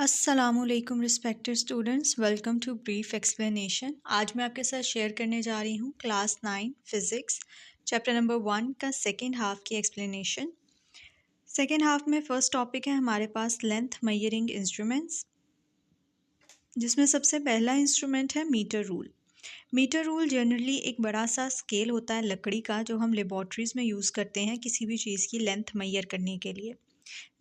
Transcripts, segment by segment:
अस्सलामुअलैकुम respected students, welcome to brief explanation. आज मैं आपके साथ शेयर करने जा रही हूँ क्लास 9 फिज़िक्स चैप्टर नंबर 1 का सेकेंड हाफ की एक्सप्लेनेशन। सेकेंड हाफ में फ़र्स्ट टॉपिक है हमारे पास लेंथ मेजरिंग इंस्ट्रूमेंट्स, जिसमें सबसे पहला इंस्ट्रूमेंट है metre rule. Metre rule generally एक बड़ा सा स्केल होता है लकड़ी का, जो हम लेबॉर्ट्रीज़ में यूज़ करते हैं किसी भी चीज़ की लेंथ मेजर करने के लिए।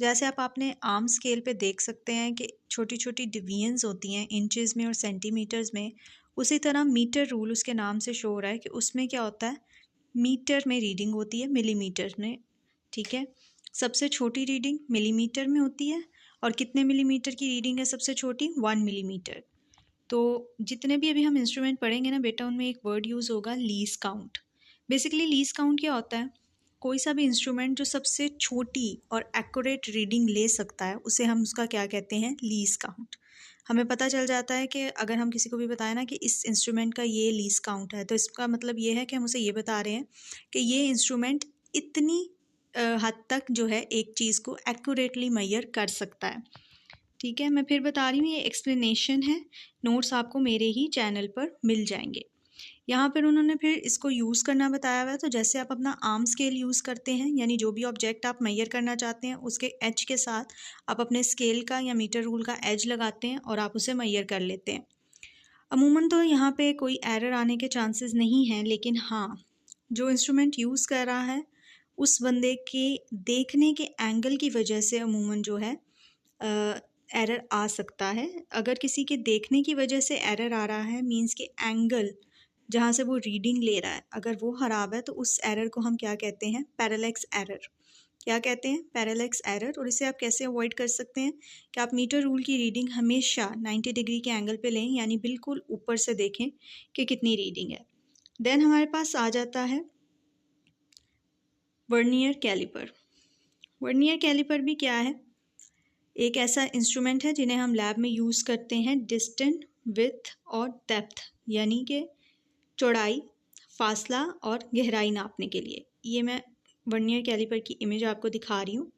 जैसे आप अपने आर्म स्केल पे देख सकते हैं कि छोटी छोटी डिवीजन्स होती हैं इंचेस में और सेंटीमीटर्स में, उसी तरह मीटर रूल उसके नाम से शो हो रहा है कि उसमें क्या होता है, मीटर में रीडिंग होती है, मिलीमीटर में। ठीक है, सबसे छोटी रीडिंग मिलीमीटर में होती है, और कितने मिलीमीटर की रीडिंग है सबसे छोटी? 1 मिलीमीटर। तो जितने भी अभी हम इंस्ट्रूमेंट पढ़ेंगे ना बेटा, उनमें एक वर्ड यूज़ होगा lease count. Basically lease count क्या होता है? कोई सा भी इंस्ट्रूमेंट जो सबसे छोटी और एक्यूरेट रीडिंग ले सकता है, उसे हम उसका क्या कहते हैं? Lease count. हमें पता चल जाता है कि अगर हम किसी को भी बताएं ना कि इस इंस्ट्रूमेंट का ये लीज काउंट है, तो इसका मतलब ये है कि हम उसे ये बता रहे हैं कि ये इंस्ट्रूमेंट इतनी हद तक जो है एक चीज़ को एक्यूरेटली मेजर कर सकता है। ठीक है, मैं फिर बता रही हूँ, ये एक्सप्लेनेशन है, नोट्स आपको मेरे ही चैनल पर मिल जाएंगे। यहाँ पर उन्होंने फिर इसको यूज़ करना बताया हुआ है। तो जैसे आप अपना आर्म स्केल यूज़ करते हैं, यानी जो भी ऑब्जेक्ट आप मेजर करना चाहते हैं उसके एज के साथ आप अपने स्केल का या मीटर रूल का एज लगाते हैं और आप उसे मेजर कर लेते हैं। अमूमन तो यहाँ पे कोई एरर आने के चांसेस नहीं हैं, लेकिन हाँ, जो इंस्ट्रूमेंट यूज़ कर रहा है उस बंदे के देखने के एंगल की वजह से अमूमन जो है एरर आ सकता है। अगर किसी के देखने की वजह से एरर आ रहा है, मींस कि एंगल जहाँ से वो रीडिंग ले रहा है अगर वो ख़राब है, तो उस एरर को हम क्या कहते हैं? Parallax error. क्या कहते हैं? Parallax error. और इसे आप कैसे अवॉइड कर सकते हैं कि आप मीटर रूल की रीडिंग हमेशा 90 डिग्री के एंगल पे लें, यानी बिल्कुल ऊपर से देखें कि कितनी रीडिंग है। देन हमारे पास आ जाता है वर्नियर कैलिपर। वर्नियर कैलिपर भी क्या है? एक ऐसा इंस्ट्रूमेंट है जिन्हें हम लैब में यूज़ करते हैं डिस्टेंस, विड्थ और डेप्थ, यानी कि चौड़ाई, फासला और गहराई नापने के लिए। ये मैं वर्नियर कैलिपर की इमेज आपको दिखा रही हूँ।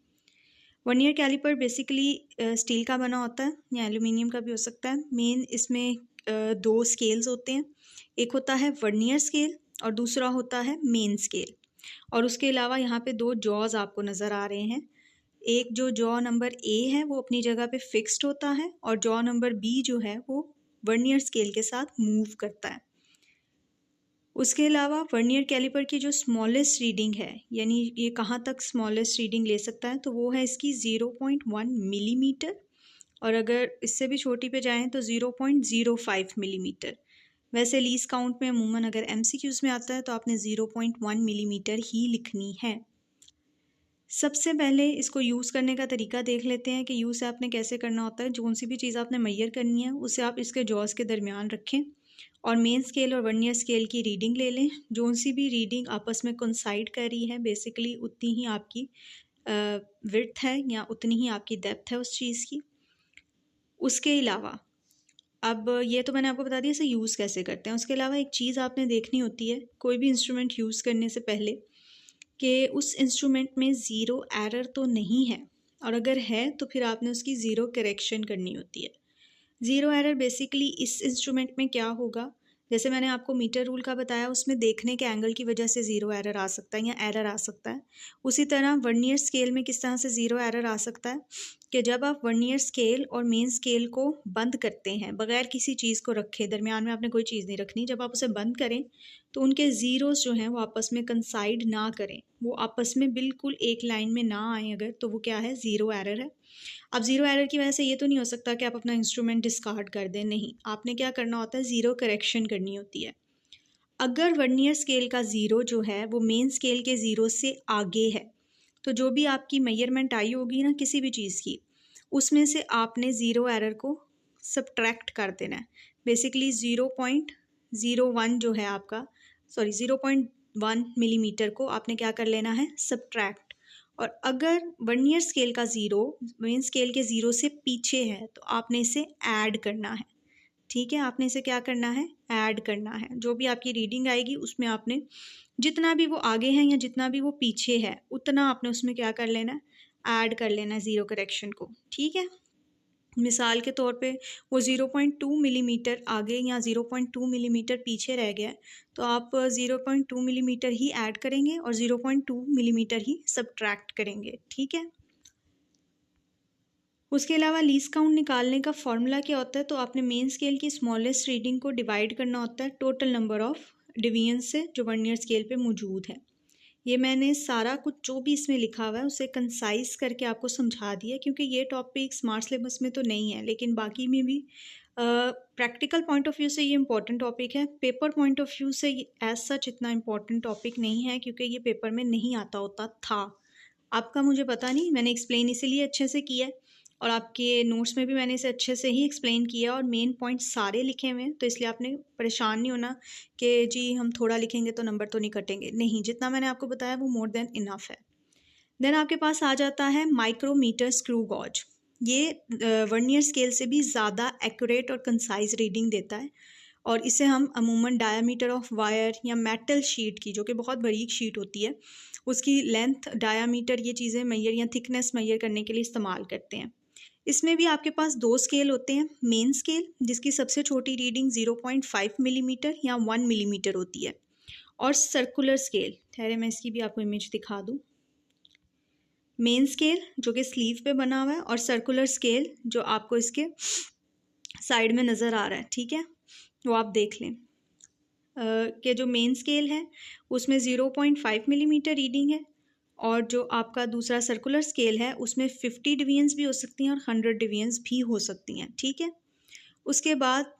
वर्नियर कैलिपर बेसिकली स्टील का बना होता है या एल्यूमिनियम का भी हो सकता है। मेन इसमें दो स्केल्स होते हैं, एक होता है वर्नियर स्केल और दूसरा होता है मेन स्केल। और उसके अलावा यहाँ पे दो जॉज आपको नज़र आ रहे हैं। एक जो जॉ नंबर ए है वो अपनी जगह पे फिक्स्ड होता है, और जॉ नंबर बी जो है वो वर्नियर स्केल के साथ मूव करता है। उसके अलावा वर्नियर कैलिपर की जो स्मॉलेस्ट रीडिंग है, यानी ये कहाँ तक स्मॉलेस्ट रीडिंग ले सकता है, तो वो है इसकी 0.1 मिलीमीटर, और अगर इससे भी छोटी पे जाएं तो 0.05 मिलीमीटर। वैसे लीज काउंट में अमूमन अगर एमसीक्यूज में आता है तो आपने 0.1 मिलीमीटर ही लिखनी है। सबसे पहले इसको यूज़ करने का तरीका देख लेते हैं कि यूज़ आपने कैसे करना होता है। जो सी भी चीज़ आपने मेजर करनी है उसे आप इसके जॉज के दरमियान रखें और मेन स्केल और वर्नियर स्केल की रीडिंग ले लें। जो सी भी रीडिंग आपस में कोइंसाइड कर रही है, बेसिकली उतनी ही आपकी विड्थ है या उतनी ही आपकी डेप्थ है उस चीज़ की। उसके अलावा अब ये तो मैंने आपको बता दिया इसे यूज़ कैसे करते हैं। उसके अलावा एक चीज़ आपने देखनी होती है कोई भी इंस्ट्रूमेंट यूज़ करने से पहले, कि उस इंस्ट्रूमेंट में ज़ीरो एरर तो नहीं है, और अगर है तो फिर आपने उसकी ज़ीरो करेक्शन करनी होती है। ज़ीरो एरर बेसिकली इस इंस्ट्रूमेंट में क्या होगा, जैसे मैंने आपको मीटर रूल का बताया, उसमें देखने के एंगल की वजह से ज़ीरो एरर आ सकता है या एरर आ सकता है। उसी तरह वर्नियर स्केल में किस तरह से ज़ीरो एरर आ सकता है कि जब आप वर्नियर स्केल और मेन स्केल को बंद करते हैं बगैर किसी चीज़ को रखे, दरमियान में आपने कोई चीज़ नहीं रखनी, जब आप उसे बंद करें तो उनके ज़ीरोज़ जो हैं वो आपस में कंसाइड ना करें, वो आपस में बिल्कुल एक लाइन में ना आए अगर, तो वो क्या है? ज़ीरो एरर है। अब ज़ीरो एरर की वजह से ये तो नहीं हो सकता कि आप अपना इंस्ट्रूमेंट डिस्कार्ड कर दें, नहीं, आपने क्या करना होता है? ज़ीरो करेक्शन करनी होती है। अगर वर्नियर स्केल का ज़ीरो जो है वो मेन स्केल के ज़ीरो से आगे है, तो जो भी आपकी मेजरमेंट आई होगी ना किसी भी चीज़ की, उसमें से आपने ज़ीरो एरर को सब्ट्रैक्ट कर देना है। बेसिकली 0.01 जो है आपका, सॉरी 0.1 मिलीमीटर को आपने क्या कर लेना है? सब्ट्रैक्ट। और अगर वर्नियर स्केल का ज़ीरो मेन स्केल के ज़ीरो से पीछे है तो आपने इसे ऐड करना है। ठीक है, आपने इसे क्या करना है? ऐड करना है। जो भी आपकी रीडिंग आएगी उसमें आपने जितना भी वो आगे है या जितना भी वो पीछे है उतना आपने उसमें क्या कर लेना है? ऐड कर लेना है ज़ीरो करेक्शन को। ठीक है, मिसाल के तौर पे वो 0.2 मिलीमीटर आगे या 0.2 मिलीमीटर पीछे रह गया, तो आप 0.2 मिलीमीटर ही ऐड करेंगे और 0.2 मिलीमीटर ही सब्ट्रैक्ट करेंगे, ठीक है। उसके अलावा लीस्ट काउंट निकालने का फॉर्मूला क्या होता है, तो आपने मेन स्केल की स्मॉलेस्ट रीडिंग को डिवाइड करना होता है टोटल नंबर ऑफ डिवीजन से जो वर्नियर स्केल पे मौजूद है। ये मैंने सारा कुछ जो भी इसमें लिखा हुआ है उसे कंसाइज करके आपको समझा दिया, क्योंकि ये टॉपिक स्मार्ट सिलेबस में तो नहीं है लेकिन बाकी में भी प्रैक्टिकल पॉइंट ऑफ व्यू से ये इंपॉर्टेंट टॉपिक है। पेपर पॉइंट ऑफ व्यू से एज सच इतना इंपॉर्टेंट टॉपिक नहीं है, क्योंकि ये पेपर में नहीं आता होता था। आपका मुझे पता नहीं, मैंने एक्सप्लेन इसीलिए अच्छे से किया है और आपके नोट्स में भी मैंने इसे अच्छे से ही एक्सप्लेन किया और मेन पॉइंट सारे लिखे हुए हैं, तो इसलिए आपने परेशान नहीं होना कि जी हम थोड़ा लिखेंगे तो नंबर तो नहीं कटेंगे। नहीं, जितना मैंने आपको बताया वो मोर देन इनफ है। देन आपके पास आ जाता है माइक्रोमीटर स्क्रू गॉज। ये वर्नियर स्केल से भी ज़्यादा एक्यूरेट और कंसाइज रीडिंग देता है और इसे हम अमूमन डायामीटर ऑफ वायर या मेटल शीट की, जो कि बहुत बारीक शीट होती है, उसकी लेंथ, डायामीटर, ये चीज़ें मैयर या थिकनेस मैयर करने के लिए इस्तेमाल करते हैं। इसमें भी आपके पास दो स्केल होते हैं। मेन स्केल जिसकी सबसे छोटी रीडिंग 0.5 मिलीमीटर या 1 मिलीमीटर होती है, और सर्कुलर स्केल, ठहरे मैं इसकी भी आपको इमेज दिखा दूँ। मेन स्केल जो कि स्लीव पे बना हुआ है और सर्कुलर स्केल जो आपको इसके साइड में नज़र आ रहा है, ठीक है, वो आप देख लें कि जो मेन स्केल है उसमें 0.5 मिलीमीटर रीडिंग है और जो आपका दूसरा सर्कुलर स्केल है उसमें 50 डिवीजन्स भी हो सकती हैं और 100 डिवीजन्स भी हो सकती हैं, ठीक है। उसके बाद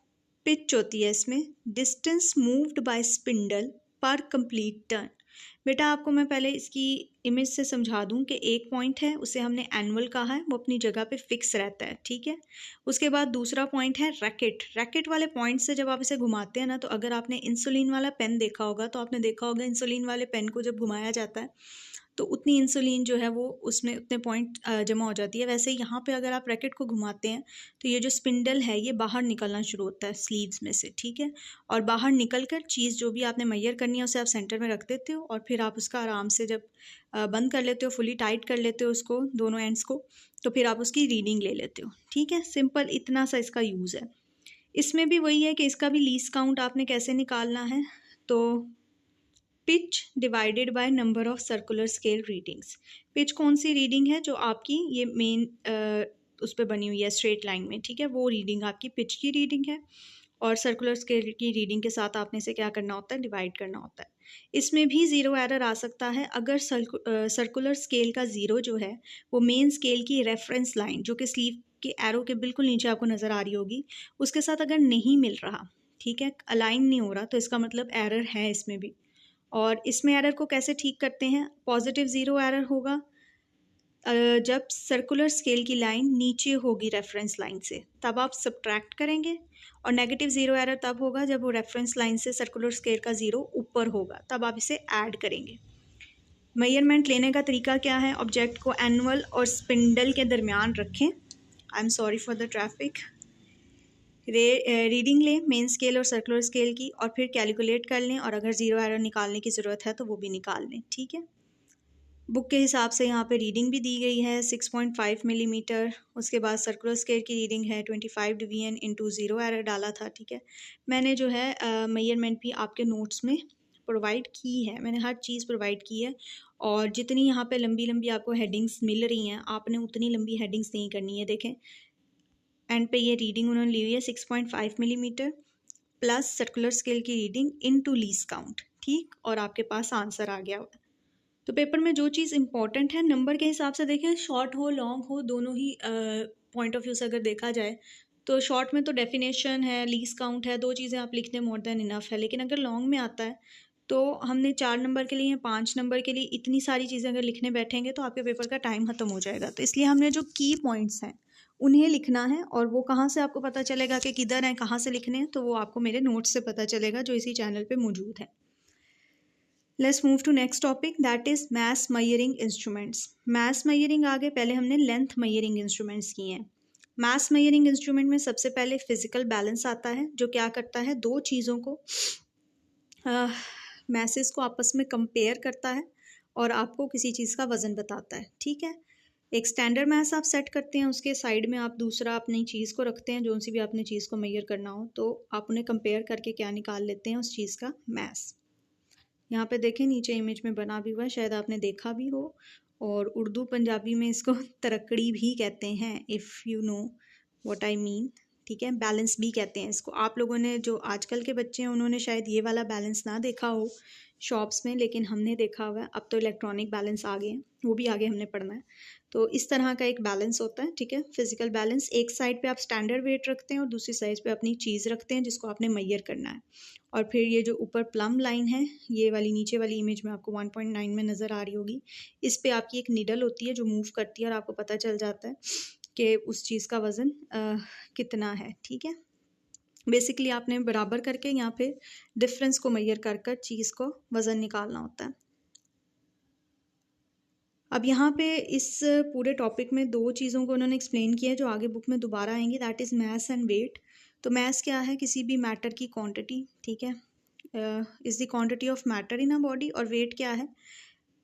पिच होती है इसमें, डिस्टेंस मूव्ड बाय स्पिंडल पर कंप्लीट टर्न। बेटा आपको मैं पहले इसकी इमेज से समझा दूं कि एक पॉइंट है उसे हमने एनुअल कहा है, वो अपनी जगह पे फिक्स रहता है, ठीक है। उसके बाद दूसरा पॉइंट है रैकेट। रैकेट वाले पॉइंट से जब आप इसे घुमाते हैं ना, तो अगर आपने इंसुलिन वाला पेन देखा होगा तो आपने देखा होगा इंसुलिन वाले पेन को जब घुमाया जाता है तो उतनी इंसुलिन जो है वो उसमें उतने पॉइंट जमा हो जाती है। वैसे यहाँ पे अगर आप रैकेट को घुमाते हैं तो ये जो स्पिंडल है ये बाहर निकलना शुरू होता है स्लीव्स में से, ठीक है। और बाहर निकल कर चीज़ जो भी आपने मैयर करनी है उसे आप सेंटर में रख देते हो और फिर आप उसका आराम से जब बंद कर लेते हो, फुली टाइट कर लेते हो उसको, दोनों एंड्स को, तो फिर आप उसकी रीडिंग ले लेते हो, ठीक है। सिंपल इतना सा इसका यूज़ है। इसमें भी वही है कि इसका भी लीस्ट काउंट आपने कैसे निकालना है, तो pitch divided by number of circular scale readings. Pitch कौन सी रीडिंग है, जो आपकी ये मेन उस पर बनी हुई है स्ट्रेट लाइन में, ठीक है, वो रीडिंग आपकी पिच की रीडिंग है और सर्कुलर स्केल की रीडिंग के साथ आपने इसे क्या करना होता है, डिवाइड करना होता है। इसमें भी ज़ीरो एरर आ सकता है अगर सर्कुलर स्केल का ज़ीरो जो है वो मेन स्केल की रेफरेंस लाइन, जो कि स्लीव के एरो के बिल्कुल नीचे आपको नज़र आ रही होगी, उसके साथ अगर नहीं मिल रहा, ठीक है, अलाइन नहीं हो रहा, तो इसका मतलब एरर है इसमें भी। और इसमें एरर को कैसे ठीक करते हैं, पॉजिटिव ज़ीरो एरर होगा जब सर्कुलर स्केल की लाइन नीचे होगी रेफरेंस लाइन से, तब आप सब्ट्रैक्ट करेंगे, और नेगेटिव ज़ीरो एरर तब होगा जब वो रेफरेंस लाइन से सर्कुलर स्केल का ज़ीरो ऊपर होगा, तब आप इसे ऐड करेंगे। मेजरमेंट लेने का तरीका क्या है, ऑब्जेक्ट को एनुअल और स्पिंडल के दरमियान रखें। I am sorry for the traffic. Reading लें मेन स्केल और सर्कुलर स्केल की और फिर कैलकुलेट कर लें, और अगर ज़ीरो एरर निकालने की ज़रूरत है तो वो भी निकाल लें, ठीक है। बुक के हिसाब से यहाँ पे रीडिंग भी दी गई है 6.5 मिलीमीटर। उसके बाद सर्कुलर स्केल की रीडिंग है 25 डिवीजन इंटू ज़ीरो एरर डाला था, ठीक है। मैंने जो है मेजरमेंट भी आपके नोट्स में प्रोवाइड की है, मैंने हर चीज़ प्रोवाइड की है, और जितनी यहाँ पे लंबी लंबी आपको हेडिंग्स मिल रही हैं आपने उतनी लंबी हेडिंग्स नहीं करनी है। देखें एंड पे ये रीडिंग उन्होंने ली हुई है 6.5 मिलीमीटर प्लस सर्कुलर स्केल की रीडिंग इनटू लीस्ट काउंट, ठीक, और आपके पास आंसर आ गया हुआ है। तो पेपर में जो चीज़ इंपॉर्टेंट है नंबर के हिसाब से देखें, शॉर्ट हो लॉन्ग हो, दोनों ही पॉइंट ऑफ व्यू से अगर देखा जाए तो शॉर्ट में तो डेफिनेशन है, लीस्ट काउंट है, दो चीज़ें आप लिख दें मोर देन इनफ है। लेकिन अगर लॉन्ग में आता है तो हमने 4 नंबर के लिए या 5 नंबर के लिए इतनी सारी चीज़ें अगर लिखने बैठेंगे तो आपके पेपर का टाइम ख़त्म हो जाएगा। तो इसलिए हमने जो की पॉइंट्स हैं उन्हें लिखना है, और वो कहाँ से आपको पता चलेगा कि किधर हैं, कहाँ से लिखने हैं, तो वो आपको मेरे नोट्स से पता चलेगा जो इसी चैनल पे मौजूद है। Let's move to next topic, that is mass measuring instruments. Mass measuring आगे, पहले हमने लेंथ मेजरिंग इंस्ट्रूमेंट्स किए हैं। मास मेजरिंग इंस्ट्रूमेंट में सबसे पहले फिजिकल बैलेंस आता है, जो क्या करता है, दो चीज़ों को मैसेस को आपस में कंपेयर करता है और आपको किसी चीज़ का वज़न बताता है, ठीक है। एक स्टैंडर्ड मैथ्स आप सेट करते हैं, उसके साइड में आप दूसरा अपनी चीज़ को रखते हैं, जो सी भी आपने चीज़ को मेजर करना हो, तो आप उन्हें कंपेयर करके क्या निकाल लेते हैं, उस चीज़ का मैथ्स। यहाँ पे देखें नीचे इमेज में बना भी हुआ है, शायद आपने देखा भी हो, और उर्दू पंजाबी में इसको तरक्कड़ी भी कहते हैं, if you know what I mean. ठीक है, बैलेंस भी कहते हैं इसको। आप लोगों ने, जो आजकल के बच्चे हैं, उन्होंने शायद ये वाला बैलेंस ना देखा हो शॉप्स में, लेकिन हमने देखा हुआ है। अब तो इलेक्ट्रॉनिक बैलेंस आ गए हैं, वो भी आगे हमने पढ़ना है। तो इस तरह का एक बैलेंस होता है, ठीक है, फिजिकल बैलेंस। एक साइड पे आप स्टैंडर्ड वेट रखते हैं और दूसरी साइड पे अपनी चीज़ रखते हैं जिसको आपने मैयर करना है। और फिर ये जो ऊपर प्लम लाइन है, ये वाली नीचे वाली इमेज में आपको 1.9 में नज़र आ रही होगी, इस पे आपकी एक निडल होती है जो मूव करती है और आपको पता चल जाता है कि उस चीज़ का वज़न कितना है। ठीक है, बेसिकली आपने बराबर करके यहाँ पे डिफरेंस को मैयर कर कर चीज़ को वज़न निकालना होता है। अब यहाँ पे इस पूरे टॉपिक में दो चीज़ों को उन्होंने एक्सप्लेन किया है जो आगे बुक में दोबारा आएंगी, that is mass and weight. तो मैस क्या है, किसी भी मैटर की क्वांटिटी, ठीक है, is the quantity of matter in a body. और वेट क्या है,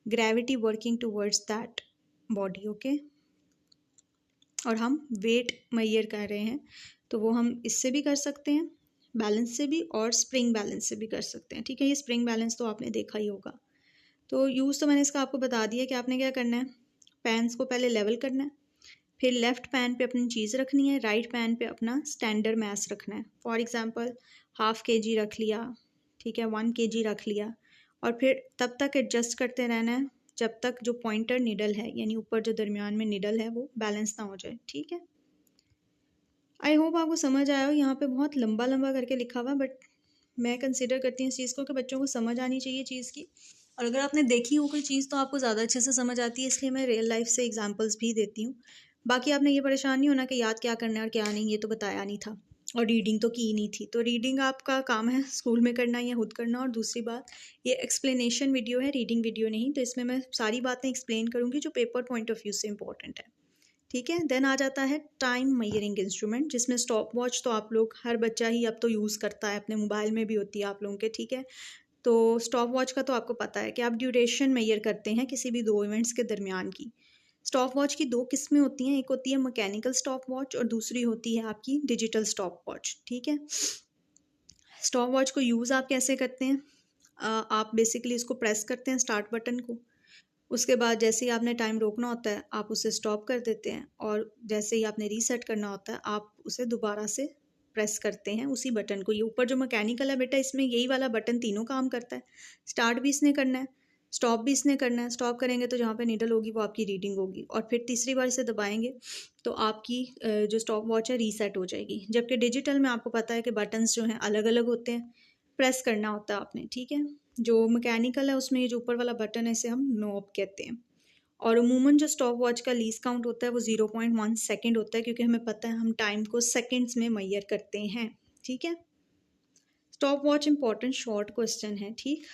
gravity working towards that body. Okay, और हम वेट मैयर कर रहे हैं, तो वो हम इससे भी कर सकते हैं, बैलेंस से भी, और स्प्रिंग बैलेंस से भी कर सकते हैं। ठीक है, ये स्प्रिंग बैलेंस तो आपने देखा ही होगा। तो यूज़ तो मैंने इसका आपको बता दिया कि आपने क्या करना है, पैन्स को पहले लेवल करना है, फिर लेफ़्ट पैन पे अपनी चीज़ रखनी है, राइट पैन पे अपना स्टैंडर्ड मैस रखना है। फॉर एग्जांपल 1/2 kg रख लिया, ठीक है, 1 kg रख लिया, और फिर तब तक एडजस्ट करते रहना है जब तक जो पॉइंटर निडल है, यानी ऊपर जो दरमियान में निडल है, वो बैलेंस ना हो जाए। ठीक है, आई होप आपको समझ आया हो। यहाँ पे बहुत लंबा लंबा करके लिखा हुआ, बट मैं कंसिडर करती हूँ इस चीज़ को कि बच्चों को समझ आनी चाहिए चीज़ की, और अगर आपने देखी हो कोई चीज़ तो आपको ज़्यादा अच्छे से समझ आती है, इसलिए मैं रियल लाइफ से एग्जांपल्स भी देती हूँ। बाकी आपने ये परेशान नहीं होना कि याद क्या करना है और क्या नहीं, ये तो बताया नहीं था, और रीडिंग तो की नहीं थी। तो रीडिंग आपका काम है स्कूल में करना या खुद करना। और दूसरी बात, ये एक्सप्लेनेशन वीडियो है, रीडिंग वीडियो नहीं, तो इसमें मैं सारी बातें एक्सप्लेन करूँगी जो पेपर पॉइंट ऑफ व्यू से इंपॉर्टेंट है। ठीक है, देन आ जाता है टाइम मैयरिंग इंस्ट्रूमेंट, जिसमें स्टॉप वॉच तो आप लोग, हर बच्चा ही अब तो यूज़ करता है, अपने मोबाइल में भी होती है आप लोगों के। ठीक है, तो स्टॉप वॉच का तो आपको पता है कि आप ड्यूरेशन मैयर करते हैं किसी भी दो इवेंट्स के दरमियान की। स्टॉप वॉच की दो किस्में होती हैं, एक होती है मैकेनिकल स्टॉप वॉच और दूसरी होती है आपकी डिजिटल स्टॉप वॉच। ठीक है, स्टॉप वॉच को यूज़ आप कैसे करते हैं, आप बेसिकली इसको प्रेस करते हैं स्टार्ट बटन को, उसके बाद जैसे ही आपने टाइम रोकना होता है आप उसे स्टॉप कर देते हैं, और जैसे ही आपने रीसेट करना होता है आप उसे दोबारा से प्रेस करते हैं उसी बटन को। ये ऊपर जो मैकेनिकल है बेटा, इसमें यही वाला बटन तीनों काम करता है। स्टार्ट भी इसने करना है, स्टॉप भी इसने करना है। स्टॉप करेंगे तो जहाँ पे नीडल होगी वो आपकी रीडिंग होगी, और फिर तीसरी बार इसे दबाएंगे तो आपकी जो स्टॉप वॉच है रीसेट हो जाएगी। जबकि डिजिटल में आपको पता है कि बटन्स जो हैं अलग अलग होते हैं, प्रेस करना होता है आपने। ठीक है, जो मैकेनिकल है उसमें ये जो ऊपर वाला बटन है इसे हम नॉब कहते हैं, और अमूमन जो स्टॉप वॉच का लीस्ट काउंट होता है वो 0.1 सेकेंड होता है, क्योंकि हमें पता है हम टाइम को सेकेंड्स में मैयर करते हैं। ठीक है, stop watch important short question है। ठीक,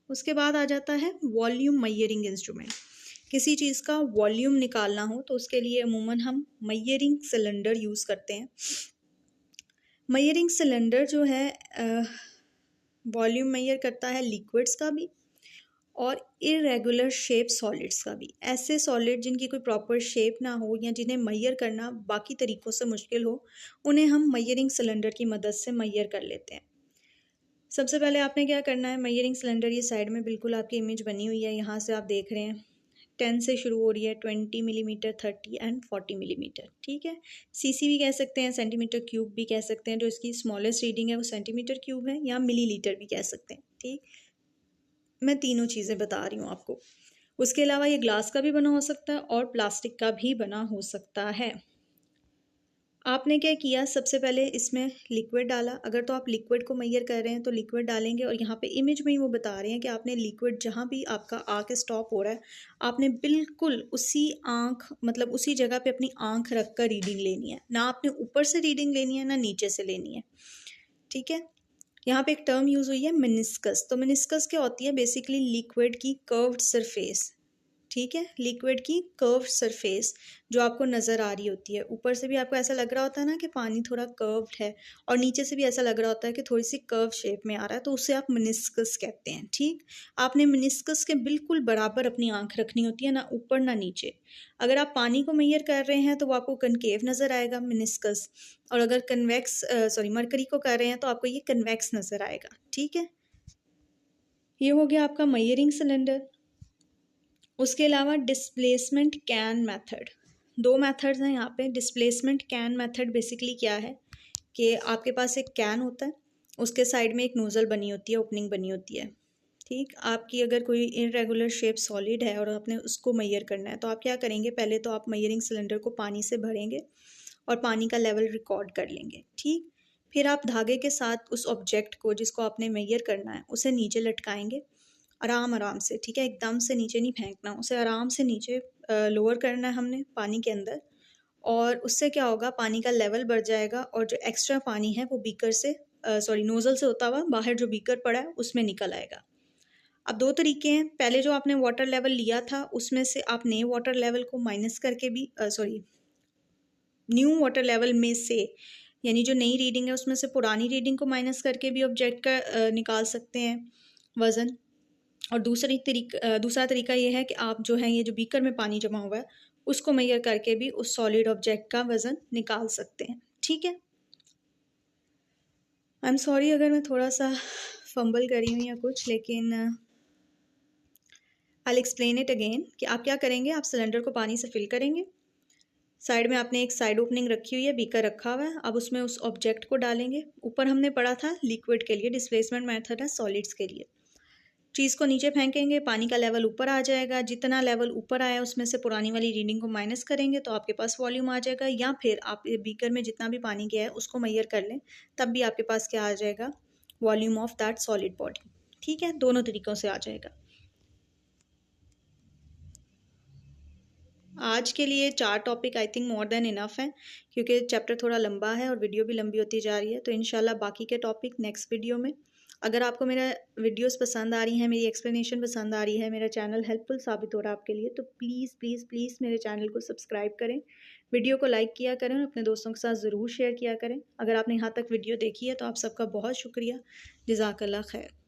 उसके बाद आ जाता है वॉल्यूम मैयरिंग इंस्ट्रूमेंट। किसी चीज़ का वॉल्यूम निकालना हो तो उसके लिए अमूमन हम मैयरिंग सिलेंडर यूज़ करते हैं। मैयरिंग सिलेंडर जो है वॉल्यूम मैयर करता है लिक्विड्स का भी और इरेगुलर शेप सॉलिड्स का भी। ऐसे सॉलिड जिनकी कोई प्रॉपर शेप ना हो या जिन्हें मैयर करना बाकी तरीक़ों से मुश्किल हो, उन्हें हम मैयरिंग सिलेंडर की मदद से मैयर कर लेते हैं। सबसे पहले आपने क्या करना है, मैयरिंग सिलेंडर ये साइड में बिल्कुल आपकी इमेज बनी हुई है, यहाँ से आप देख रहे हैं 10 से शुरू हो रही है, 20 मिलीमीटर, 30 एंड 40 मिलीमीटर। ठीक है, सीसी भी कह सकते हैं, सेंटीमीटर क्यूब भी कह सकते हैं, जो इसकी स्मॉलेस्ट रीडिंग है वो सेंटीमीटर क्यूब है, या मिलीलीटर भी कह सकते हैं। ठीक, मैं तीनों चीज़ें बता रही हूँ आपको। उसके अलावा ये ग्लास का भी बना हो सकता है और प्लास्टिक का भी बना हो सकता है। आपने क्या किया, सबसे पहले इसमें लिक्विड डाला। अगर तो आप लिक्विड को मैयर कर रहे हैं तो लिक्विड डालेंगे, और यहाँ पे इमेज में ही वो बता रहे हैं कि आपने लिक्विड जहाँ भी आपका आके स्टॉप हो रहा है, आपने बिल्कुल उसी आँख, मतलब उसी जगह पे अपनी आँख रख कर रीडिंग लेनी है। ना आपने ऊपर से रीडिंग लेनी है ना नीचे से लेनी है। ठीक है, यहाँ पे एक टर्म यूज़ हुई है मेनिस्कस। तो मेनिस्कस क्या होती है, बेसिकली लिक्विड की कर्व्ड सरफेस। ठीक है, लिक्विड की कर्व सरफेस जो आपको नज़र आ रही होती है, ऊपर से भी आपको ऐसा लग रहा होता है ना कि पानी थोड़ा कर्व्ड है, और नीचे से भी ऐसा लग रहा होता है कि थोड़ी सी कर्व शेप में आ रहा है, तो उसे आप मेनिस्कस कहते हैं। ठीक, आपने मेनिस्कस के बिल्कुल बराबर अपनी आंख रखनी होती है, ना ऊपर ना नीचे। अगर आप पानी को मेजर कर रहे हैं तो वो आपको कनकेव नज़र आएगा मेनिस्कस, और अगर मरकरी को कर रहे हैं तो आपको ये कन्वेक्स नज़र आएगा। ठीक है, ये हो गया आपका मेजरिंग सिलेंडर। उसके अलावा डिस्प्लेसमेंट कैन मेथड, दो मेथड्स हैं यहाँ पे। डिस्प्लेसमेंट कैन मेथड बेसिकली क्या है कि आपके पास एक कैन होता है, उसके साइड में एक नोज़ल बनी होती है, ओपनिंग बनी होती है। ठीक, आपकी अगर कोई इरेगुलर शेप सॉलिड है और आपने उसको मेजर करना है तो आप क्या करेंगे, पहले तो आप मेजरिंग सिलेंडर को पानी से भरेंगे और पानी का लेवल रिकॉर्ड कर लेंगे। ठीक, फिर आप धागे के साथ उस ऑब्जेक्ट को जिसको आपने मेजर करना है उसे नीचे लटकाएंगे, आराम आराम से। ठीक है, एकदम से नीचे नहीं फेंकना, उसे आराम से नीचे लोअर करना है हमने पानी के अंदर, और उससे क्या होगा, पानी का लेवल बढ़ जाएगा और जो एक्स्ट्रा पानी है वो बीकर से नोज़ल से होता हुआ बाहर जो बीकर पड़ा है उसमें निकल आएगा। अब दो तरीके हैं, पहले जो आपने वाटर लेवल लिया था उसमें से आप नए वाटर लेवल को माइनस करके भी न्यू वाटर लेवल में से, यानी जो नई रीडिंग है उसमें से पुरानी रीडिंग को माइनस करके भी ऑब्जेक्ट का निकाल सकते हैं वज़न। और दूसरा तरीका ये है कि आप जो है ये जो बीकर में पानी जमा हुआ है उसको मेजर करके भी उस सॉलिड ऑब्जेक्ट का वज़न निकाल सकते हैं। ठीक है, आई एम सॉरी अगर मैं थोड़ा सा फंबल करी हूँ या कुछ, लेकिन आई एक्सप्लेन इट अगेन कि आप क्या करेंगे, आप सिलेंडर को पानी से फिल करेंगे, साइड में आपने एक साइड ओपनिंग रखी हुई है, बीकर रखा हुआ है, अब उसमें उस ऑब्जेक्ट को डालेंगे। ऊपर हमने पढ़ा था लिक्विड के लिए डिस्प्लेसमेंट मेथड है, सॉलिड्स के लिए चीज़ को नीचे फेंकेंगे, पानी का लेवल ऊपर आ जाएगा, जितना लेवल ऊपर आया उसमें से पुरानी वाली रीडिंग को माइनस करेंगे तो आपके पास वॉल्यूम आ जाएगा, या फिर आप बीकर में जितना भी पानी गया है उसको मेजर कर लें, तब भी आपके पास क्या आ जाएगा, volume of that solid body. ठीक है, दोनों तरीक़ों से आ जाएगा। आज के लिए 4 topic I think more than enough है, क्योंकि चैप्टर थोड़ा लंबा है और वीडियो भी लंबी होती जा रही है, तो इंशाल्लाह बाकी के टॉपिक नेक्स्ट वीडियो में। अगर आपको मेरा वीडियोस पसंद आ रही हैं, मेरी एक्सप्लेनेशन पसंद आ रही है, मेरा चैनल हेल्पफुल साबित हो रहा है आपके लिए, तो प्लीज़ प्लीज़ प्लीज़ मेरे चैनल को सब्सक्राइब करें, वीडियो को लाइक किया करें और अपने दोस्तों के साथ ज़रूर शेयर किया करें। अगर आपने यहाँ तक वीडियो देखी है तो आप सबका बहुत शुक्रिया। जज़ाकल्लाह खैर।